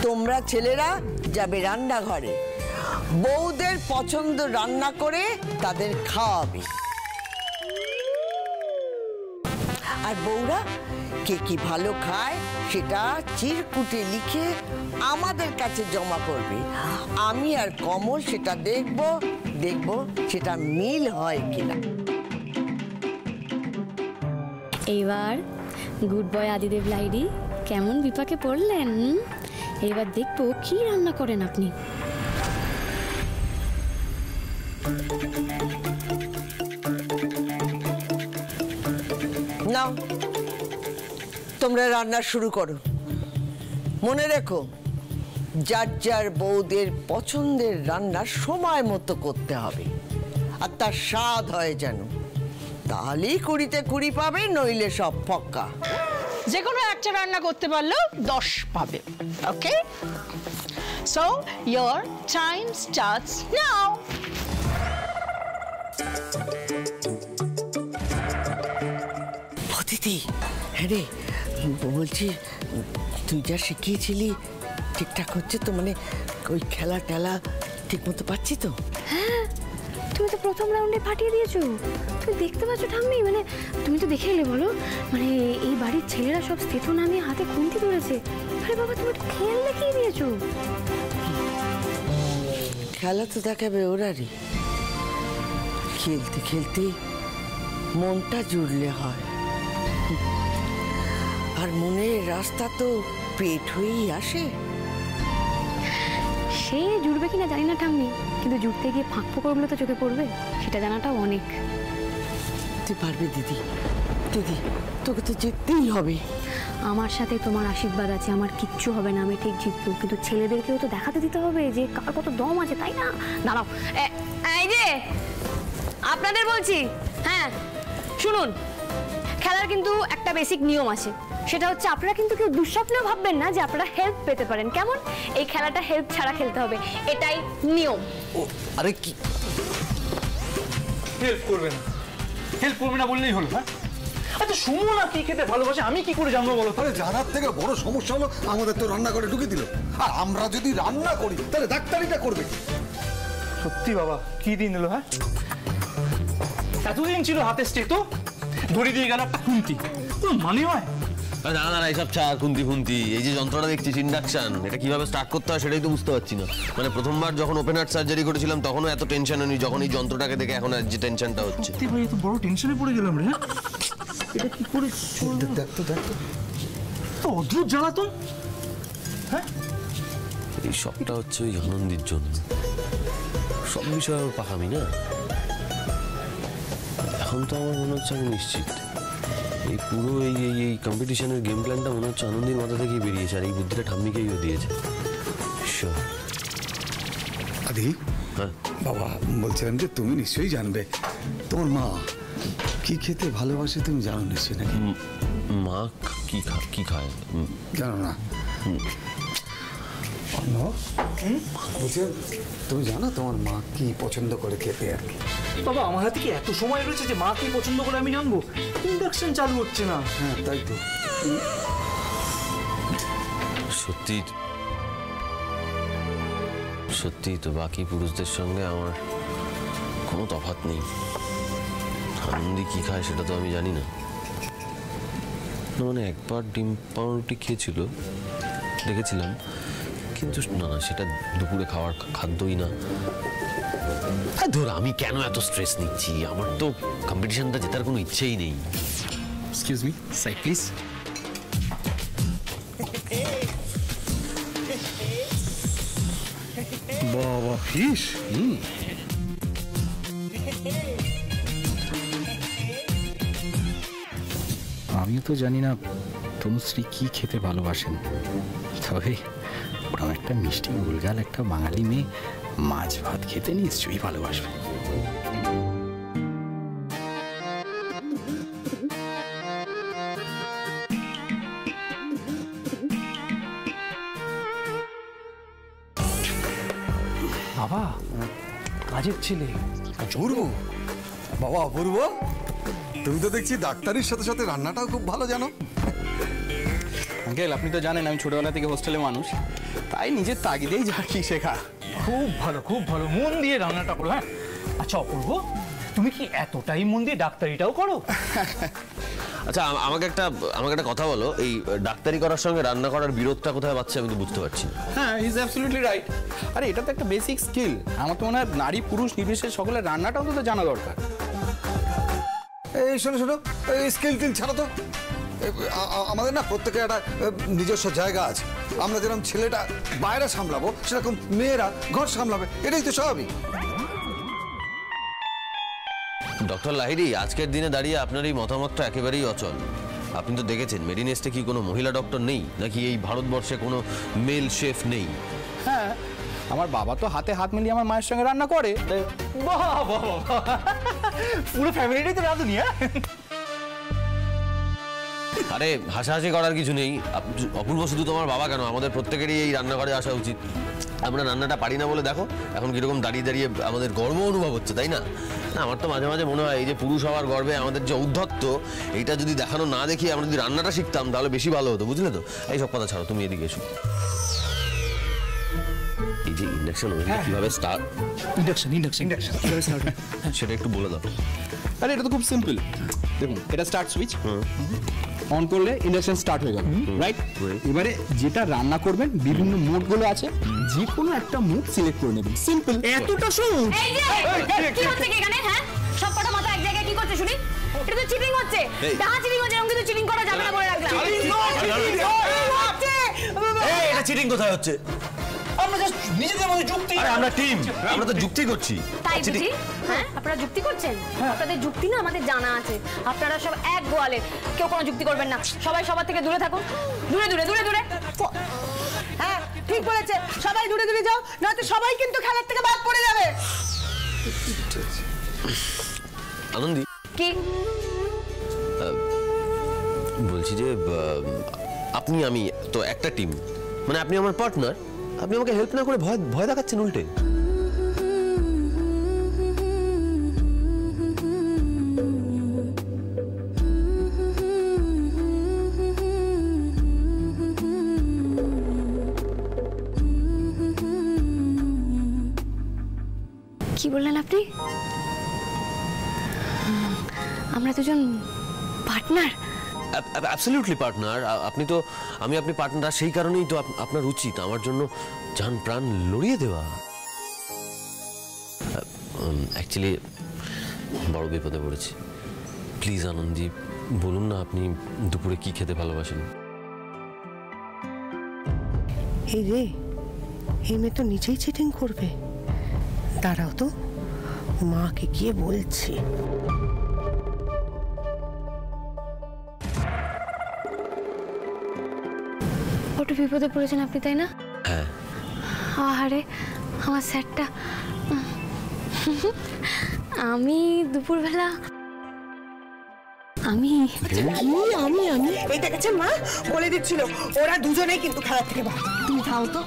তোমরা ছেলেরা যাবে রান্নাঘরে, বউদের পছন্দ রান্না করে তাদের খাওয়াবে। আর বউরা কে কি ভালো খায় সেটা চিরকুটে লিখে আমাদের কাছে জমা করবে। আমি আর কমল সেটা দেখব সেটা মিল হয় কিনা। এইবার গুড বয় আদিদেব লাইডি কেমন বিপাকে পড়লেন। এবার দেখবো কি রান্না করেন আপনি। নাও তোমরা রান্না শুরু করো। মনে রেখো, যার যার বউদের পছন্দের রান্না সময় মতো করতে হবে, আর তার স্বাদ হয় যেন। তাহলেই 20-তে 20 পাবে, নইলে সব ফক্কা। যে কোনো একটা রান্না করতে পারলেও 10 পাবে। Okay, so your time starts now. দিদি, হ্যাঁ রে, বলছি তুই যা শিখিয়েছিলি ঠিকঠাক হচ্ছে তো? মানে ওই খেলা টেলা ঠিক মতো পাচ্ছি তো? হ্যাঁ, তুমি তো প্রথম রাউন্ডে ফাটিয়ে দিয়েছো। তুমি দেখতে পাচ্ছ ঠাম্মি, মানে তুমি তো দেখে এলে বলো, মানে এই বাড়ির ছেলেরা সব স্থিত নামিয়ে হাতে খুন্তি ধরেছে। আরে বাবা, তুমি তো খেল দেখিয়ে দিয়েছো। খেলা তো দেখাবে ওরারই, খেলতে খেলতে মনটা জুড়লে হয়। আর মনের রাস্তা তো পেট হয়েই আসে। সে জুড়বে কিনা জানি না ঠাম্মি, কিন্তু জুড়তে গিয়ে ফাঁক ফোকরগুলো তো চোখে পড়বে, সেটা জানাটাও অনেক। তুই পারবে দিদি, দিদি তোকে তো জিততেই হবে। আমার সাথে তোমার আশীর্বাদ আছে, আমার কিচ্ছু হবে না, আমি ঠিক জিতবো। কিন্তু ছেলেদেরকেও তো দেখাতে দিতে হবে যে কার কত দম আছে, তাই না? দাঁড়াও, এই যে আপনাদের বলছি, হ্যাঁ শুনুন, খেলার কিন্তু একটা বেসিক নিয়ম আছে। সেটা হচ্ছে আপনারা কিন্তু কেউ দুঃস্বপ্নেও ভাববেন না যে আপনারা হেল্প পেতে পারেন। কেমন? এই খেলাটা হেল্প ছাড়া খেলতে হবে, এটাই নিয়ম। আরে কি হেল্প করবে না? হেল্প করবে না বললেই হলো? হ্যাঁ, আচ্ছা সুমনা কি খেতে ভালোবাসে আমি কি করে জানবো বলো? আরে জানার থেকে বড় সমস্যা হলো আমাদের তো রান্না করে ঢুকে দিল। আর আমরা যদি রান্না করি তাহলে ডাক্তারিটা করবে। সত্যি বাবা, কি দিন এলো? হ্যাঁ, এতদিন ছিল হাতে স্টে, তো ধরে দিয়ে গেল একটা খুন্তি। কোনো মানে হয়? দাঁড়া দাঁড়া, এইসব ছাড়, খুন্তি খুন্তি। এই যে যন্ত্রটা দেখছিস ইন্ডাকশন, এটা কিভাবে স্টার্ট করতে হয় সেটাই তো বুঝতে পারছি না। মানে প্রথমবার যখন ওপেন হার্ট সার্জারি করেছিলাম তখনও এত টেনশন হয়নি, যখন এই যন্ত্রটাকে দেখে এখন আর যে টেনশনটা হচ্ছে। সত্যি ভাই, এত বড় টেনশনে পড়ে গেলাম রে। এটা কি করে? দেখ তো, দেখ তো, অদ্ভুত জ্বালাতন। হ্যাঁ, এই সবটা হচ্ছে ওই আনন্দের জন্য। সব বিষয়ে ওর পাকামি না। এখন তো আমার মনে হচ্ছে আমি নিশ্চিত এই পুরো এই কম্পিটিশনের গেম প্ল্যানটা মনে হচ্ছে আনন্দের মাথা থেকেই বেরিয়েছে, আর এই বুদ্ধিটা ঠাম্মিকেই দিয়েছে। আদি, হ্যাঁ বাবা বলছিলাম যে তুমি নিশ্চয়ই জানবে তোমার মা কি খেতে ভালোবাসে, তুমি জানো নিশ্চয়ই নাকি? মা কি খায় জানো না? বলছিলাম তুমি জানো তোমার মা কি পছন্দ করে খেতে? আর কি বাবা, আমার হাতে কি এত সময় রয়েছে যে মা কি পছন্দ করে আমি জানবো? ইন্ডাকশন চালু হচ্ছে না। হ্যাঁ তাই তো। সত্যি সত্যি তো বাকি পুরুষদের সঙ্গে আমার কোনো তফাৎ নেই। আনন্দি কি খায় সেটা তো আমি জানি না। মানে একবার ডিম পাউরুটি খেয়েছিল দেখেছিলাম, কিন্তু না, সেটা দুপুরে খাওয়ার খাদ্যই না। ধর, আমি কেন এত স্ট্রেস নিচ্ছি? আমার তো কম্পিটিশনটা জেতার কোনো ইচ্ছেই নেই। Excuse me, side please. বাবা ফিশ! আমিও তো জানি না তনুশ্রী কি খেতে ভালোবাসেন, তবে ওরকম একটা মিষ্টি গুলগাল একটা বাঙালি মেয়ে মাছ ভাত খেতে নিশ্চয়ই ভালোবাসবে। বাবা, কাজের ছেলে অপূর্ব। বাবা অপূর্ব, তুমি তো দেখছি ডাক্তারির সাথে সাথে রান্নাটাও খুব ভালো জানো। আঙ্কেল আপনি তো জানেন আমি ছোটবেলা থেকে হোস্টেলে মানুষ, তাই নিজের তাগিদেই যা কি শেখা। খুব ভালো, খুব ভালো, মন দিয়ে রান্নাটা করো। হ্যাঁ আচ্ছা অপূর্ব, তুমি কি এতটাই মন দিয়ে ডাক্তারিটাও করো? আচ্ছা আমাকে একটা কথা বলো, এই ডাক্তারি করার সঙ্গে রান্না করার বিরোধটা কোথায় পাচ্ছে আমি তো বুঝতে পারছি না। হ্যাঁ ইজ অ্যাবসলিউটলি রাইট। আরে এটা তো একটা বেসিক স্কিল। আমার তো মনে হয় নারী পুরুষ নির্বিশেষে সকলের রান্নাটাও তো জানা দরকার। এই শোনো শোনো, এই স্কিল টিল ছাড়া তো আমাদের না প্রত্যেকের একটা নিজস্ব জায়গা আছে। আমরা যেরকম ছেলেটা বাইরে সামলাবো সেরকম মেয়েরা ঘর সামলাবে, এটাই তো স্বাভাবিক। ডক্টর লাহিড়ী, আজকের দিনে দাঁড়িয়ে আপনার এই মতামতটা একেবারেই অচল। আপনি তো দেখেছেন মেডিনেস্টে কি কোনো মহিলা ডক্টর নেই, নাকি এই ভারতবর্ষে কোনো মেল শেফ নেই? হ্যাঁ আমার বাবা তো হাতে হাত মিলিয়ে আমার মায়ের সঙ্গে রান্না করে। বাহ বাহ বাহ, পুরো ফ্যামিলিটাই তো রাঁধুনি। হ্যাঁ আরে হাসাহাসি করার কিছু নেই। অপূর্ব শুধু তোমার বাবা কেন, আমাদের প্রত্যেকেরই এই রান্নাঘরে আসা উচিত। আমরা রান্নাটা পারি না বলে দেখো এখন কিরকম দাঁড়িয়ে দাঁড়িয়ে আমাদের গর্ব অনুভব হচ্ছে, তাই না? না আমার তো মাঝে মাঝে মনে হয় এই যে পুরুষ হওয়ার গর্বে আমাদের যে ঔদ্ধত্য, এইটা যদি দেখানো না দেখিয়ে আমরা যদি রান্নাটা শিখতাম তাহলে বেশি ভালো হতো, বুঝলে তো? এই সব কথা ছাড়ো, তুমি এদিকে এসো। এই যে ইন্ডাকশন ওভেনটা কিভাবে স্টার্ট, সেটা একটু বলে দাও। আরে এটা তো খুব সিম্পল। দেখুন এটা স্টার্ট সুইচ, অন করলে ইন্ডাকশন স্টার্ট হয়ে গেল, রাইট? এবারে যেটা রান্না করবেন বিভিন্ন মোডগুলো আছে, যে কোনো একটা মোড সিলেক্ট করে নেবেন, সিম্পল। এতটা সহজ? এই যে কি হচ্ছে কি এখানে? হ্যাঁ সব কটা মাথা এক জায়গায় কি করছে শুনি? এটা তো চিটিং হচ্ছে। ডাহা চিটিং হচ্ছে, এরকম কিন্তু চিটিং করা যাবে না বলে রাখলাম। এটা চিটিং কোথায় হচ্ছে? আমরা জাস্ট নিজেদের মধ্যে যুক্তি। আরে আমরা টিম, আমরা তো যুক্তি করছি। তাই বুঝি? হ্যাঁ আপনারা যুক্তি করছেন? আপনাদের যুক্তি না আমাদের জানা আছে। আপনারা সব এক গোয়ালে, কেউ কোনো যুক্তি করবেন না। সবাই সবার থেকে দূরে থাকুন, দূরে দূরে দূরে দূরে। হ্যাঁ ঠিক বলেছে, সবাই দূরে দূরে যাও, নয়তো সবাই কিন্তু খেলার থেকে বাদ পড়ে যাবে। আনন্দি, কি বলছি যে আপনি আমি তো একটা টিম, মানে আপনি আমার পার্টনার, আপনি আমাকে হেল্প না করে ভয় ভয় দেখাচ্ছেন উল্টে। কি বললেন আপনি? আমরা দুজন পার্টনার? Absolutely partner. আপনি তো আপনি পার্টনার, সেই কারণেই তো আপনার উচিত আমার জন্য জান প্রাণ লড়িয়ে দেওয়া। অ্যাকচুয়ালি বড় বিপদে পড়েছি। প্লিজ আনন্দি, বলুন না আপনি দুপুরে কি খেতে ভালোবাসেন? এই রে, এই মেয়ে তো নিজেই চিটিং করবে। দাঁড়াও তো, মাকে গিয়ে বলছি। বড় বিপদে পড়েছেন আপনি, তাই না? হ্যাঁ। আরে আমার স্যারটা, আমি দুপুরবেলা আমি এই দেখেছেন মা বলে দিচ্ছিল ওরা দুজনেই কিন্তু খেলার থেকে বাদ। তুমি থাও তো,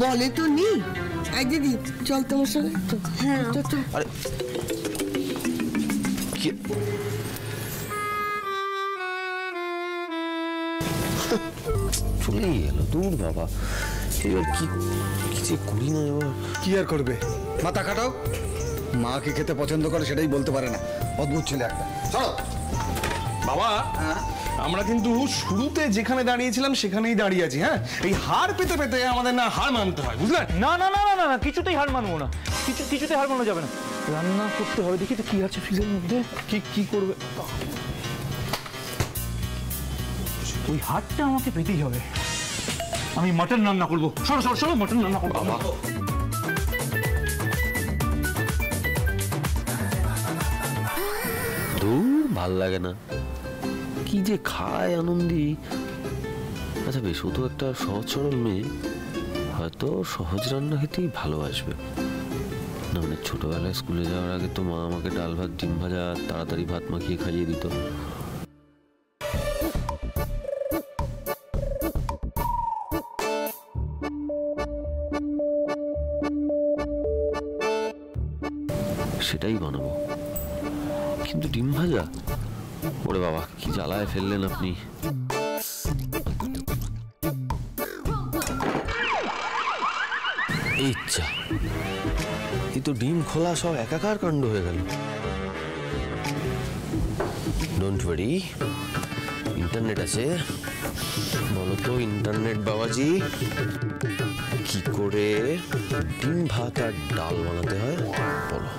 বলে তো নি। এই দিদি চল তোমার সঙ্গে। হ্যাঁ আরে কি চলেই গেল, দূর বাবা। এবার কি যে করি না এবার। কি আর করবে, মাথা কাটাও। মা কি খেতে পছন্দ করে সেটাই বলতে পারে না, অদ্ভুত ছেলে একটা। চলো বাবা, আমরা কিন্তু শুরুতে যেখানে দাঁড়িয়েছিলাম সেখানেই দাঁড়িয়ে আছি। হ্যাঁ এই হার পেতে পেতে আমাদের না হার মানতে হয়, বুঝলেন? না না না না না, কিছুতেই হার মানবো না, কিছুতেই হার মানা যাবে না। রান্না করতে হবে, দেখি তো কি আছে ফ্রিজের মধ্যে, কি করবে। ওই হারটা আমাকে পেতেই হবে। আমি মটন রান্না করবো। সরো মটন রান্না করবো। দূর ভাল লাগে না, কি যে খায় আনন্দি। আচ্ছা বেশ, ও তো একটা সহজ সরল মেয়ে, হয়তো সহজ রান্না খেতেই ভালোবাসবে। না মানে ছোটবেলায় স্কুলে যাওয়ার আগে তো মা আমাকে ডাল ভাত ডিম ভাজা তাড়াতাড়ি ভাত মাখিয়ে খাইয়ে দিত। সেটাই বানাবো, কিন্তু ডিম ভাজা, ওরে বাবা কি জ্বালায় ফেললেন আপনি। ইচ্ছা এই তো ডিম খোলা সব একাকার কাণ্ড হয়ে গেল। ডোন্ট ওয়ারি, ইন্টারনেট আছে। বলো তো ইন্টারনেট বাবাজি, কি করে ডিম ভাত আর ডাল বানাতে হয় বলো।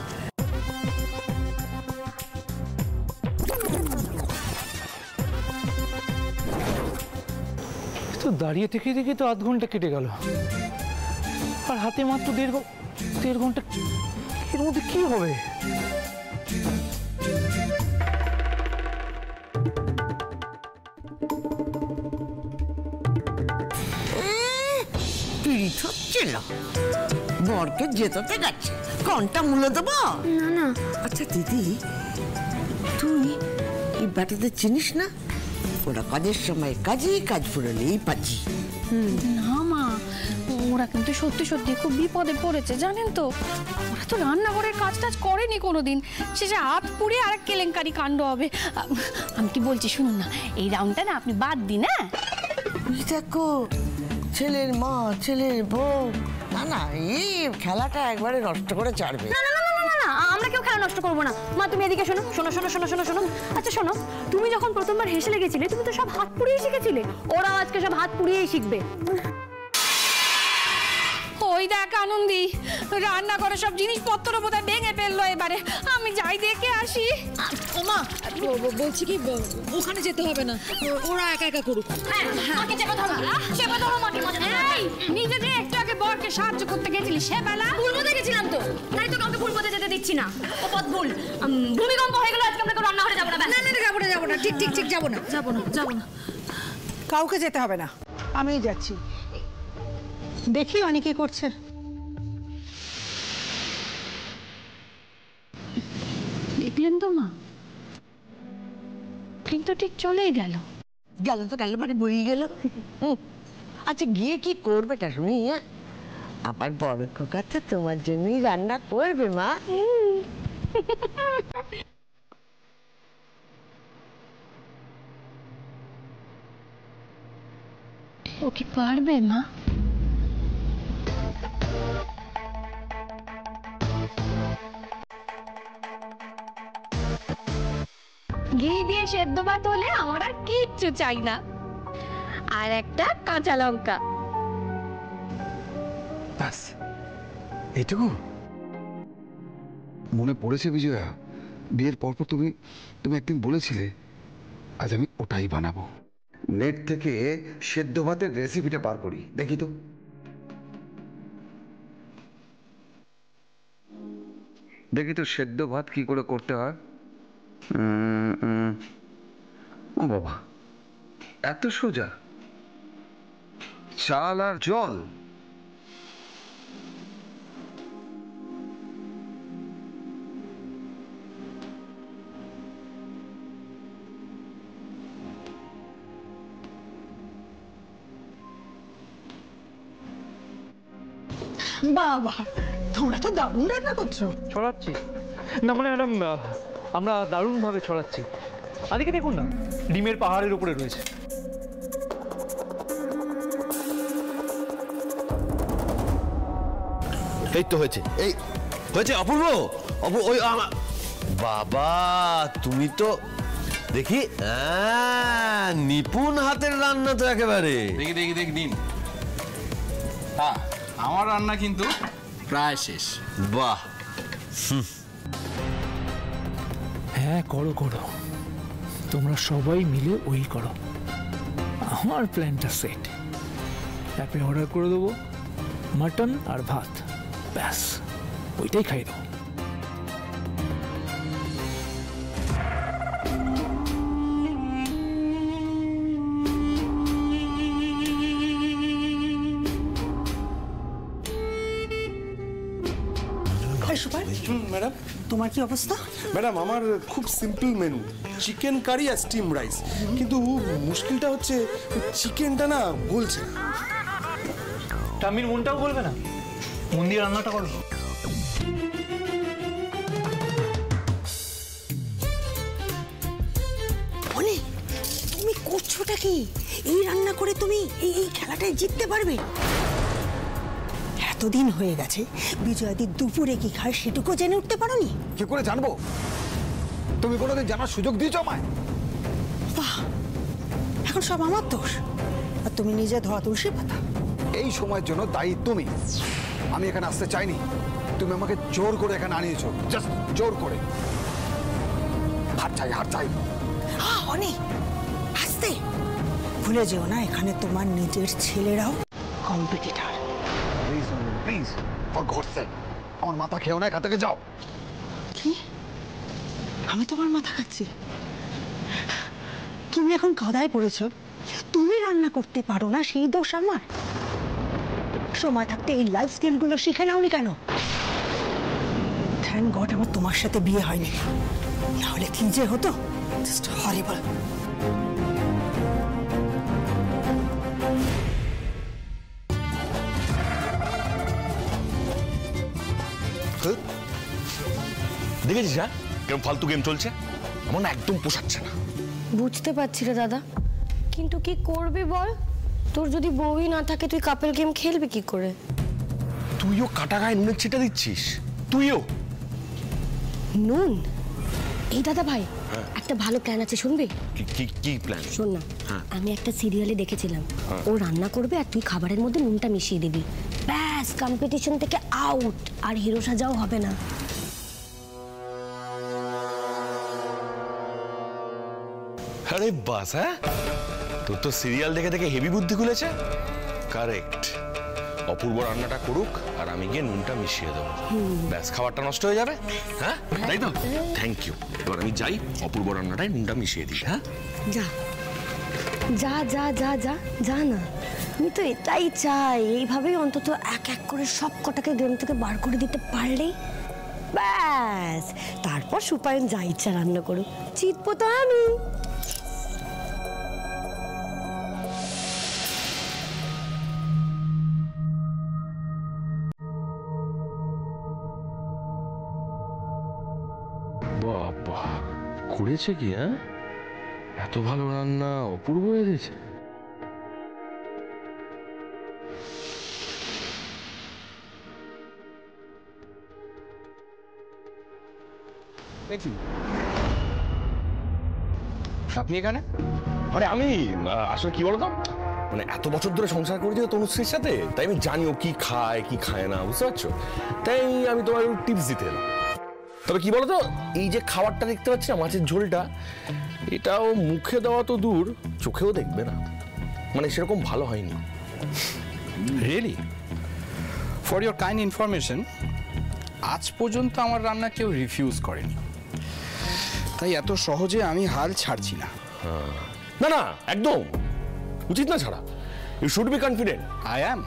তো দাঁড়িয়ে থেকে দেখে তো আধ ঘন্টা কেটে গেল, আর হাতে মাত্র দেড় ঘন্টা। এর মধ্যে কি হবে? পিড়িত হচ্ছে না, বরকে যেতে গেছে, কোনটা মূল্য দেবো? না না, আচ্ছা দিদি, তুই এই বাটাতে চিনিস না? ওরা কাজের সময় কাজেই কাজ ফুরালেই পাচ্ছি। না মা, ওরা কিন্তু সত্যি সত্যি খুব বিপদে পড়েছে জানেন তো। ওরা তো রান্নাঘরের কাজ টাজ করেনি কোনোদিন, শেষে হাত পুড়ে আর কেলেঙ্কারি কাণ্ড হবে। আমি কি বলছি শুনুন না, এই রাউন্ডটা না আপনি বাদ দিন। হ্যাঁ দেখো, ছেলের মা ছেলের বউ, না না, এই খেলাটা একবারে নষ্ট করে ছাড়বে। না না না না না, আমরা কেউ খেলা নষ্ট করবো না। মা তুমি এদিকে শোনো শোনো শোনো শোনো শোনো শোনো। আচ্ছা শোনো, তুমি যখন প্রথমবার হেসে লেগেছিলে তুমি তো সব হাত পুড়িয়ে শিখেছিলে, ওরাও আজকে সব হাত পুড়িয়েই শিখবে। ওই দেখ আনন্দি, রান্না করে সব জিনিসপত্র বোধহয় ভেঙে ফেললো এবারে। আমি যাই দেখে আসি। ওমা বলছি কি, ওখানে যেতে হবে না, ওরা একা একা করুক। নিজে যে একটু আগে বরকে সাহায্য করতে গেছিলি সে বেলা ভুল পথে গেছিলাম তো, তাই তো কাউকে ভুল পথে যেতে দিচ্ছি না। ও পথ ভুল, ভূমিকম্প হয়ে গেল, আজকে আমরা রান্নাঘরে যাবো না। না না যাবো না যাবো না, ঠিক ঠিক ঠিক যাবো না যাবো না যাবো না, কাউকে যেতে হবে না, আমিই যাচ্ছি। দেখি অনেকে করছে। দেখলেন তো মা, কিন্তু ঠিক চলেই গেল। গেল তো গেল, মানে বই গেল। আচ্ছা গিয়ে কি করবে টা শুনি? আবার বড় খোকা তো তোমার জন্যই রান্না করবে মা। ও কি পারবে মা? ঘি দিয়ে সেদ্ধ ভাত হলে আমার আর কিচ্ছু চাই না, আর একটা কাঁচা লঙ্কা। ব্যাস এইটুকু? মনে পড়েছে বিজয়া, বিয়ের পরপর তুমি একদিন বলেছিলে আজ আমি ওটাই বানাবো। নেট থেকে সেদ্ধ ভাতের রেসিপিটা বার করি, দেখি তো। দেখি তো সেদ্ধ ভাত কি করে করতে হয়। ও বাবা, এত সোজা! চাল আর জল। বাবা, তোমরা তো দারুণ রান্না করছো। ছড়াচ্ছি না মানে ম্যাডাম, আমরা দারুণভাবে ছড়াচ্ছি। আদিকে দেখুন না, ডিমের পাহাড়ের উপরে রয়েছে। এই তো হয়েছে, এই হয়েছে। অপূর্ব, ওই আমার বাবা, তুমি তো দেখি নিপুণ হাতের রান্না তো একেবারে। দেখি দেখি দেখি নিন। হ্যাঁ, আমার রান্না কিন্তু প্রায় শেষ। বাহ, হ্যাঁ করো করো, তোমরা সবাই মিলে ওই করো। আমার প্ল্যানটা সেট। অ্যাপে অর্ডার করে দেবো মাটন আর ভাত, ব্যাস ওইটাই খাই দেবো। ম্যাডাম, তোমার কি অবস্থা? ম্যাডাম আমার খুব সিম্পল মেনু, চিকেন কারি আর স্টিম রাইস, কিন্তু মুশকিলটা হচ্ছে চিকেনটা না গলছে না। টামির মনটাও বলবে না, মন দিয়ে রান্নাটা করো। অনেক, তুমি করছোটা কি? এই রান্না করে তুমি এই খেলাটায় জিততে পারবে? এত এতদিন হয়ে গেছে, বিজয়াদি দুপুরে কি খায় সেটুকু জেনে উঠতে পারোনি? কি করে জানবো? তুমি কোনোদিন জানার সুযোগ দিয়েছ আমায়? বাহ, এখন সব আমার দোষ, আর তুমি নিজে ধোয়া তুলসী পাতা। এই সময়ের জন্য দায়ী তুমি। আমি এখানে আসতে চাইনি, তুমি আমাকে জোর করে এখানে আনিয়েছো, জাস্ট জোর করে। হার চাই, হার চাই। অনেক আসতে ভুলে যেও না, এখানে তোমার নিজের ছেলেরাও competitor. Please please, for gods সেক, আমার মাথা খেও না, এখান থেকে যাও। কি? আমি তোমার মাথা খাচ্ছি? তুমি এখন কাদায় পড়েছো, তুমি রান্না করতে পারো না সেই দোষ আমার? সময় থাকতে এই লাইফ স্কিলগুলো শিখে নাওনি কেন? থ্যাংক গড আমার তোমার সাথে বিয়ে হয়নি, নাহলে কি যে হতো, জাস্ট হরিবল। দেখেছিস হ্যাঁ কেমন ফালতু গেম চলছে? আমার না একদম পোষাচ্ছে না। বুঝতে পারছি রে দাদা, কিন্তু কি করবি বল? তোর যদি বউই না থাকে তুই কাপেল গেম খেলবি কি করে? তুইও কাটা গায়ে নুনের ছিটা দিচ্ছিস? তুইও নুন? এই দাদা ভাই, একটা ভালো প্ল্যান আছে, শুনবি? কি প্ল্যান? শোন না, আমি একটা সিরিয়ালে দেখেছিলাম, ও রান্না করবে আর তুই খাবারের মধ্যে নুনটা মিশিয়ে দিবি, ব্যাস কম্পিটিশন থেকে আউট, আর হিরো সাজাও হবে না। আরে বাস, হ্যাঁ তোর তো সিরিয়াল দেখে দেখে হেভি বুদ্ধি খুলেছে। কারেক্ট, অপূর্ব রান্নাটা করুক আর আমি গিয়ে নুনটা মিশিয়ে দেবো, ব্যাস খাবারটা নষ্ট হয়ে যাবে। হ্যাঁ তাই তো, থ্যাংক ইউ। এবার আমি যাই, অপূর্ব রান্নাটায় নুনটা মিশিয়ে দিই। হ্যাঁ যা যা যা যা যা যা না, আমি তো এটাই চাই, এইভাবেই অন্তত এক এক করে সব কটাকে গেম থেকে বার করে দিতে পারলেই ব্যাস, তারপর সুপায়ন যা ইচ্ছা রান্না করুক, জিতবো তো আমি। বাবা করেছে কি? হ্যাঁ, এত ভালো রান্না অপূর্ব হয়ে দিয়েছে। আপনি এখানে? আরে আমি আসলে কি বলতো, মানে এত বছর ধরে সংসার করেছি তো তনুশ্রীর সাথে, তাই আমি জানি ও কি খায় কি খায় না, বুঝতে পারছো? তাই আমি তোমার টিপস দিতে এলাম। তবে কি বলতো, এই যে খাবারটা দেখতে পাচ্ছি না, মাছের ঝোলটা, এটাও মুখে দেওয়া তো দূর, চোখেও দেখবে না, মানে সেরকম ভালো হয়নি। Really? For your kind information, আজ পর্যন্ত আমার রান্না কেউ রিফিউজ করেনি, তাই এত সহজে আমি হাল ছাড়ছি না। না না, একদম উচিত না ছাড়া, you should be confident. I am.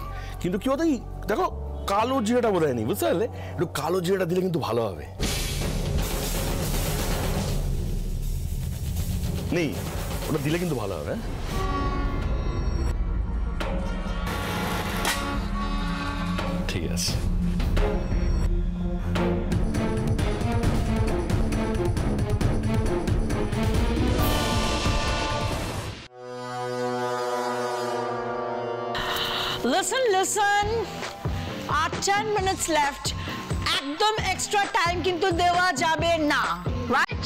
কিন্তু কি বলতো, দেখো কালো জিরাটা বোধ হয় নি, বুঝতে পারলে? একটু কালো জিরাটা দিলে কিন্তু ভালো হবে। নেই, ওটা দিলে কিন্তু ভালো হবে। ঠিক আছে। Listen, listen. আর 10 minutes left. একদম এক্সট্রা টাইম কিন্তু দেওয়া যাবে না, রাইট?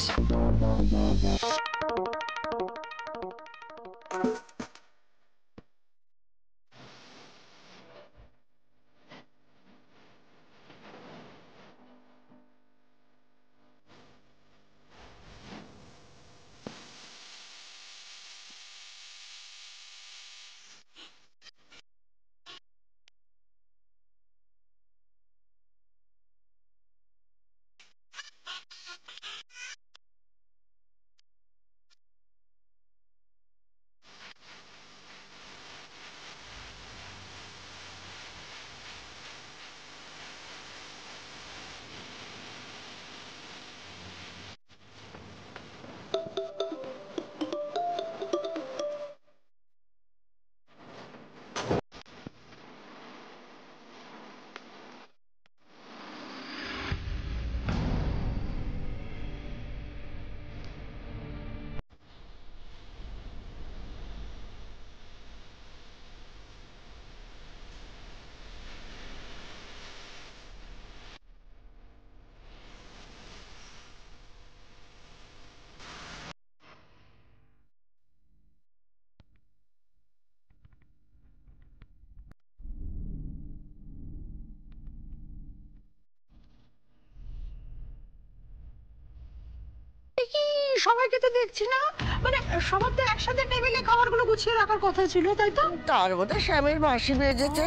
সবাইকে তো দেখছি না, মানে সবার তো একসাথে টেবিলে খাবারগুলো গুছিয়ে রাখার কথা ছিল, তাই তো? তার মধ্যে শ্যামের বাঁশি বেজেছে,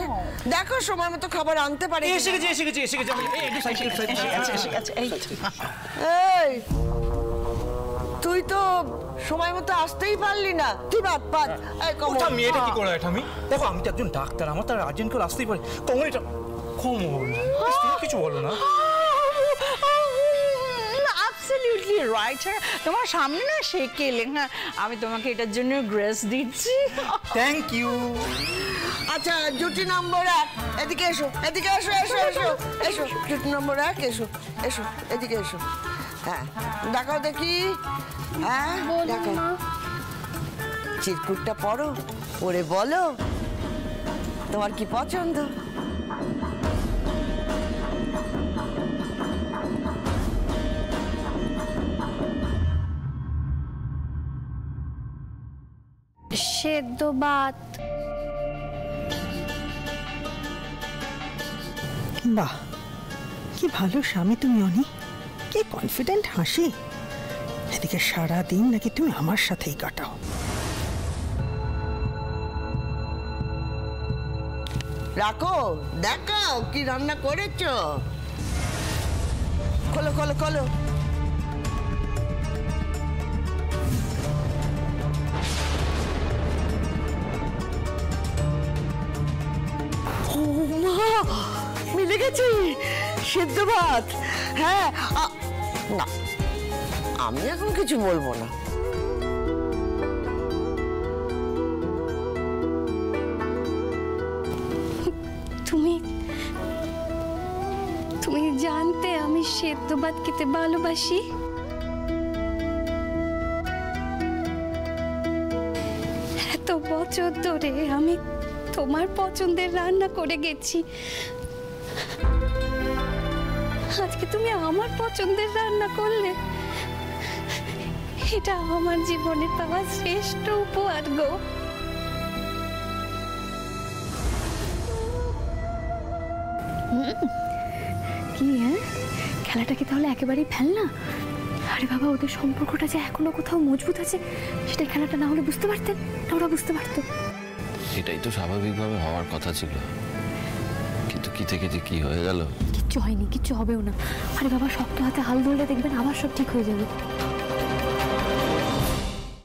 দেখো সময় মতো খাবার আনতে পারে। এসে গেছে এসে গেছে এসে গেছে এই তুই তো সময় মতো আসতেই পারলি না, তুই বাদ বাদ। এই কমল, মেয়েটা কি করে ঠামি? দেখো আমি তো একজন ডাক্তার, আমার তো আর্জেন্ট করে আসতেই পারে। কমল এটা কমল, কিছু বলো না। Absolutely right. তোমার সামনে না সে কেলে, হ্যাঁ আমি তোমাকে এটার জন্য গ্রেস দিচ্ছি। Thank you. আচ্ছা জুটি নম্বর 1, এদিকে এসো, এদিকে এসো, এসো এসো এসো, জুটি নম্বর 1 এসো, এসো এদিকে এসো। হ্যাঁ দেখাও দেখি, হ্যাঁ দেখো, চিরকুটটা পড়ো, পড়ে বলো তোমার কি পছন্দ। সেদ্ধ ভাত। বাহ, কি ভালো স্বামী তুমি অনি, কি কনফিডেন্ট হাসি। এদিকে সারা দিন নাকি তুমি আমার সাথেই কাটাও। রাখো, দেখাও কি রান্না করেছো, খোলো খোলো খোলো। ও মা, মিলে গেছে সেদ্ধ ভাত। হ্যাঁ না, আমি এখন কিছু বলবো না। তুমি তুমি জানতে আমি সেদ্ধ ভাত খেতে ভালোবাসি? এত বছর ধরে আমি তোমার পছন্দের রান্না করে গেছি, আজকে তুমি আমার পছন্দের রান্না করলে, এটা আমার জীবনে পাওয়া শ্রেষ্ঠ উপহার গো। কি হ্যাঁ, খেলাটা কি তাহলে একেবারেই ফেল না? আরে বাবা, ওদের সম্পর্কটা যে এখনো কোথাও মজবুত আছে, সেটা খেলাটা না হলে বুঝতে পারতেন না, ওরা বুঝতে পারতো। এটাই তো স্বাভাবিকভাবে হওয়ার কথা ছিল, কিন্তু কি থেকে যে কি হয়ে গেল। কিচ্ছু হয়নি, কিচ্ছু হবেও না। আরে বাবা, শক্ত হাতে হাল ধরলে দেখবেন আবার সব ঠিক হয়ে যাবে।